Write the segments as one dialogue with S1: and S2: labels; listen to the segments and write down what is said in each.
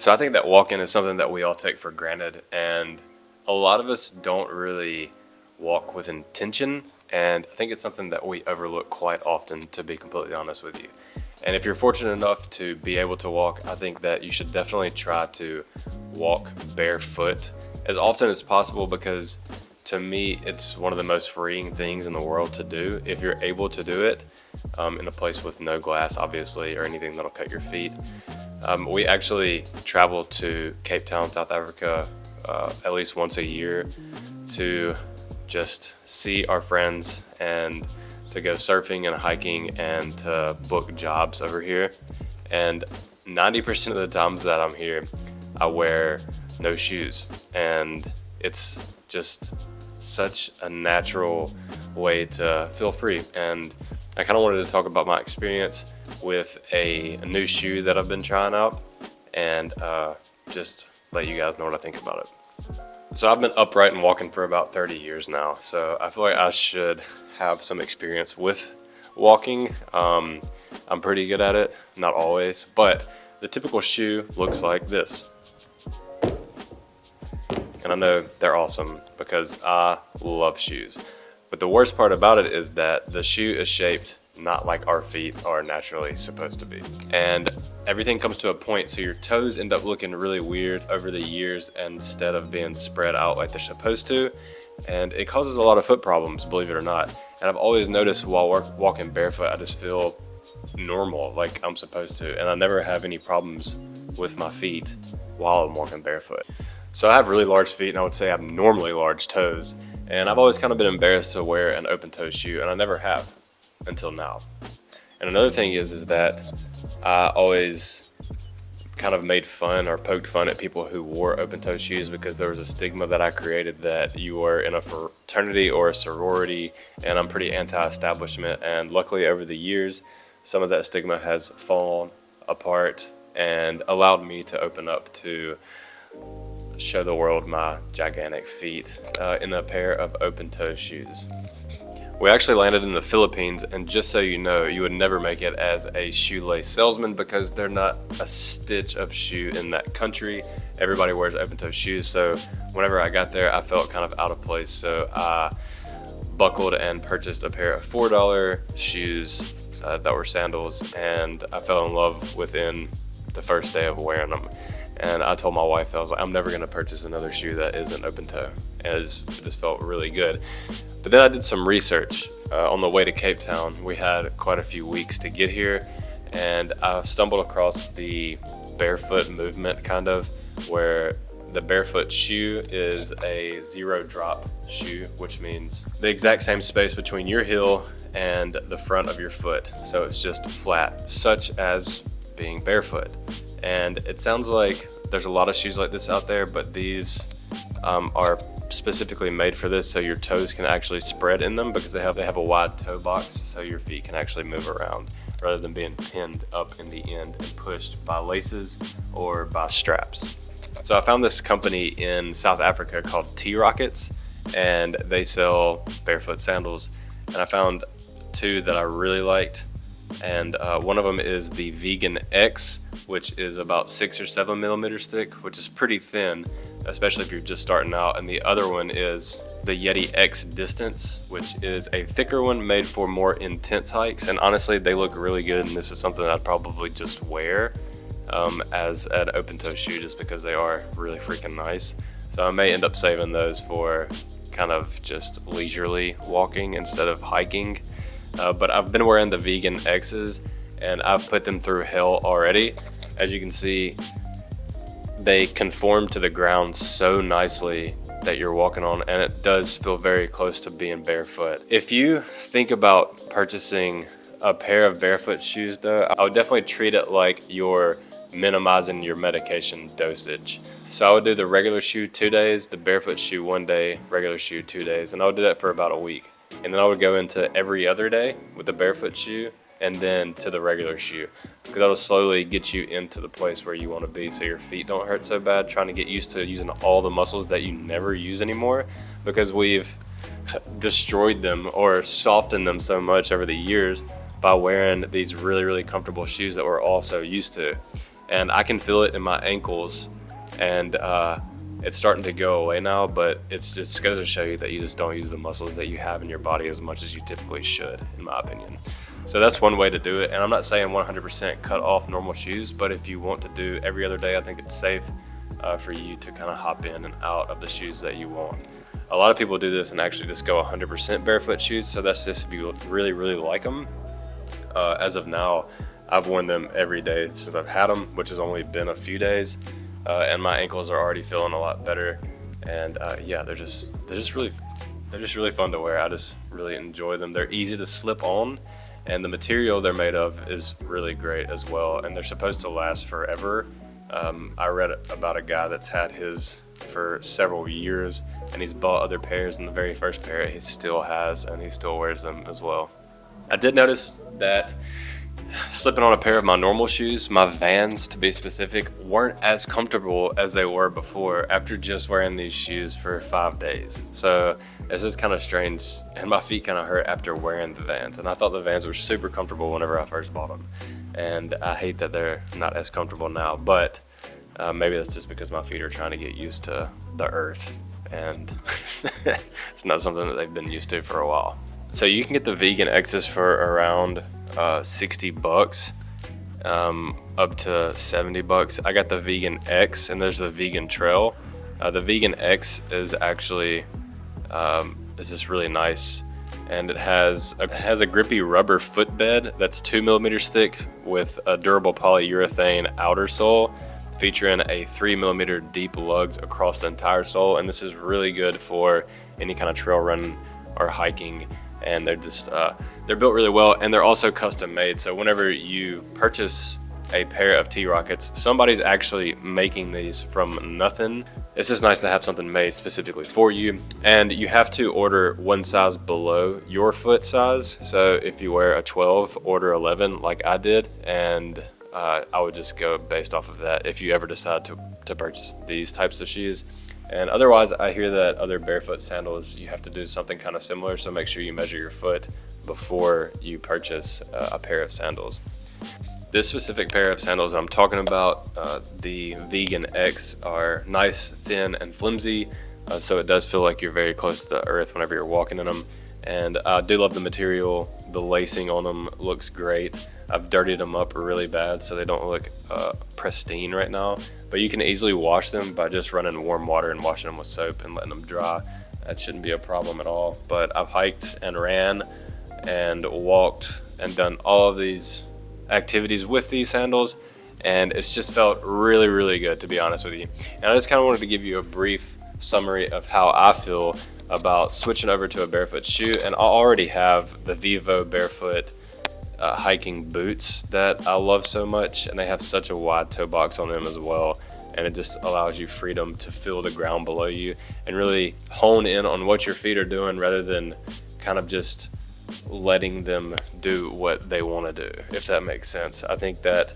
S1: So I think that walking is something that we all take for granted, and a lot of us don't really walk with intention, and I think it's something that we overlook quite often, to be completely honest with you. And if you're fortunate enough to be able to walk, I think that you should definitely try to walk barefoot as often as possible, because to me, it's one of the most freeing things in the world to do if you're able to do it in a place with no glass, obviously, or anything that'll cut your feet. We actually travel to Cape Town, South Africa, at least once a year to just see our friends and to go surfing and hiking and to book jobs over here. And 90% of the times that I'm here, I wear no shoes, and it's just such a natural way to feel free. And I kind of wanted to talk about my experience with a new shoe that I've been trying out, and just let you guys know what I think about it. So I've been upright and walking for about 30 years now, so I feel like I should have some experience with walking. I'm pretty good at it, not always, but the typical shoe looks like this. And I know they're awesome because I love shoes. But the worst part about it is that the shoe is shaped not like our feet are naturally supposed to be. And everything comes to a point, so your toes end up looking really weird over the years instead of being spread out like they're supposed to. And it causes a lot of foot problems, believe it or not. And I've always noticed while walking barefoot, I just feel normal, like I'm supposed to. And I never have any problems with my feet while I'm walking barefoot. So I have really large feet, and I would say I have normally large toes. And I've always kind of been embarrassed to wear an open toe shoe, and I never have until now. And another thing is that I always kind of made fun or poked fun at people who wore open toe shoes, because there was a stigma that I created that you were in a fraternity or a sorority, and I'm pretty anti-establishment. And luckily over the years, some of that stigma has fallen apart and allowed me to open up to show the world my gigantic feet in a pair of open toe shoes. We actually landed in the Philippines, and just so you know, you would never make it as a shoelace salesman because they're not a stitch of shoe in that country. Everybody wears open toe shoes, so whenever I got there, I felt kind of out of place. So I buckled and purchased a pair of $4 shoes that were sandals, and I fell in love within the first day of wearing them. And I told my wife, I was like, I'm never going to purchase another shoe that isn't open toe, as this felt really good. But then I did some research on the way to Cape Town. We had quite a few weeks to get here, and I stumbled across the barefoot movement, kind of, where the barefoot shoe is a zero drop shoe, which means the exact same space between your heel and the front of your foot. So it's just flat, such as being barefoot. And it sounds like there's a lot of shoes like this out there, but these are specifically made for this, so your toes can actually spread in them, because they have a wide toe box, so your feet can actually move around rather than being pinned up in the end and pushed by laces or by straps. So I found this company in South Africa called T-Rockets, and they sell barefoot sandals, and I found two that I really liked. And one of them is the Vegan X, which is about 6 or 7 millimeters thick, which is pretty thin, especially if you're just starting out. And the other one is the Yeti X Distance, which is a thicker one made for more intense hikes. And honestly, they look really good, and this is something I'd probably just wear as an open toe shoe, just because they are really freaking nice. So I may end up saving those for kind of just leisurely walking instead of hiking. But I've been wearing the Vegan X's, and I've put them through hell already. As you can see, they conform to the ground so nicely that you're walking on, and it does feel very close to being barefoot. If you think about purchasing a pair of barefoot shoes though, I would definitely treat it like you're minimizing your medication dosage. So I would do the regular shoe 2 days, the barefoot shoe 1 day, regular shoe 2 days, and I would do that for about a week. And then I would go into every other day with the barefoot shoe, and then to the regular shoe, because that'll slowly get you into the place where you want to be, so your feet don't hurt so bad, trying to get used to using all the muscles that you never use anymore, because we've destroyed them or softened them so much over the years by wearing these really, really comfortable shoes that we're all so used to. and I can feel it in my ankles, and it's starting to go away now, but it's just goes to show you that you just don't use the muscles that you have in your body as much as you typically should, in my opinion. So that's one way to do it, and I'm not saying 100% cut off normal shoes, but if you want to do every other day, I think it's safe for you to kind of hop in and out of the shoes that you want. A lot of people do this and actually just go 100% barefoot shoes, so that's just if you really, really like them. As of now, I've worn them every day since I've had them, which has only been a few days. And my ankles are already feeling a lot better, and yeah, they're just really fun to wear. I just really enjoy them. They're easy to slip on, and the material they're made of is really great as well, and they're supposed to last forever. I read about a guy that's had his for several years, and he's bought other pairs, and the very first pair he still has, and he still wears them as well. I did notice that slipping on a pair of my normal shoes, my Vans to be specific, weren't as comfortable as they were before after just wearing these shoes for 5 days. So it's just kind of strange, and my feet kind of hurt after wearing the Vans. And I thought the Vans were super comfortable whenever I first bought them, and I hate that they're not as comfortable now, but maybe that's just because my feet are trying to get used to the earth, and it's not something that they've been used to for a while. So you can get the Vegan X's for around $60, up to $70. I got the Vegan X, and there's the Vegan Trail. The Vegan X is actually is just really nice, and it has a grippy rubber footbed that's 2 millimeters thick with a durable polyurethane outer sole, featuring a 3 millimeter deep lugs across the entire sole. And this is really good for any kind of trail running or hiking. And they're just they're built really well, and they're also custom made. So whenever you purchase a pair of T-Rockets, somebody's actually making these from nothing. It's just nice to have something made specifically for you, and you have to order one size below your foot size. So if you wear a 12, order 11 like I did, and I would just go based off of that if you ever decide to purchase these types of shoes. And otherwise, I hear that other barefoot sandals, you have to do something kind of similar, so make sure you measure your foot before you purchase a pair of sandals. This specific pair of sandals I'm talking about, the Vegan X, are nice, thin, and flimsy, so it does feel like you're very close to the earth whenever you're walking in them. And I do love the material. The lacing on them looks great. I've dirtied them up really bad, so they don't look pristine right now. But you can easily wash them by just running warm water and washing them with soap and letting them dry. That shouldn't be a problem at all. But I've hiked and ran and walked and done all of these activities with these sandals, and it's just felt really, really good, to be honest with you. And I just kind of wanted to give you a brief summary of how I feel about switching over to a barefoot shoe. And I already have the Vivobarefoot Hiking Boots that I love so much, and they have such a wide toe box on them as well, and it just allows you freedom to feel the ground below you and really hone in on what your feet are doing rather than kind of just letting them do what they want to do, if that makes sense. I think that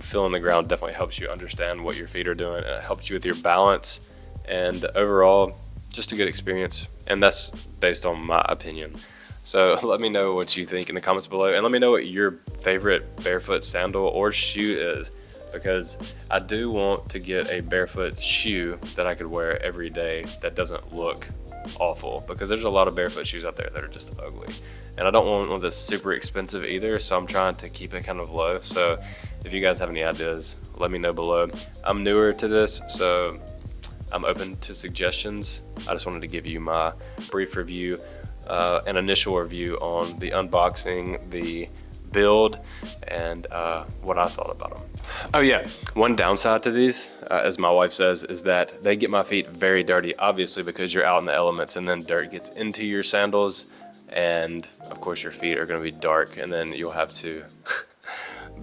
S1: feeling the ground definitely helps you understand what your feet are doing, and it helps you with your balance, and overall just a good experience. And that's based on my opinion. So let me know what you think in the comments below, and let me know what your favorite barefoot sandal or shoe is, because I do want to get a barefoot shoe that I could wear every day that doesn't look awful, because there's a lot of barefoot shoes out there that are just ugly, and I don't want one that's super expensive either, so I'm trying to keep it kind of low. So if you guys have any ideas, let me know below. I'm newer to this, so I'm open to suggestions. I just wanted to give you my brief review, an initial review on the unboxing, the build, and what I thought about them. Oh yeah, one downside to these, as my wife says, is that they get my feet very dirty, obviously because you're out in the elements, and then dirt gets into your sandals, and of course your feet are going to be dark, and then you'll have to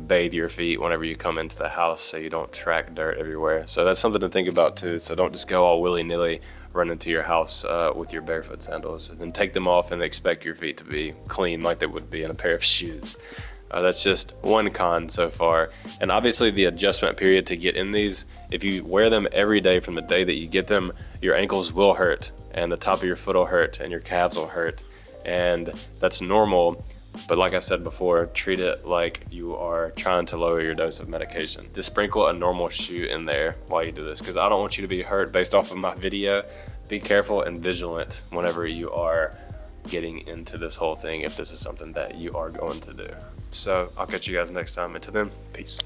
S1: bathe your feet whenever you come into the house so you don't track dirt everywhere. So that's something to think about too. So don't just go all willy-nilly run into your house with your barefoot sandals and then take them off and expect your feet to be clean like they would be in a pair of shoes. That's just one con so far. And obviously the adjustment period to get in these, if you wear them every day from the day that you get them, your ankles will hurt, and the top of your foot will hurt, and your calves will hurt, and that's normal. But like I said before, treat it like you are trying to lower your dose of medication. Just sprinkle a normal shoe in there while you do this, because I don't want you to be hurt based off of my video. Be careful and vigilant whenever you are getting into this whole thing, if this is something that you are going to do. So I'll catch you guys next time. Until then, peace.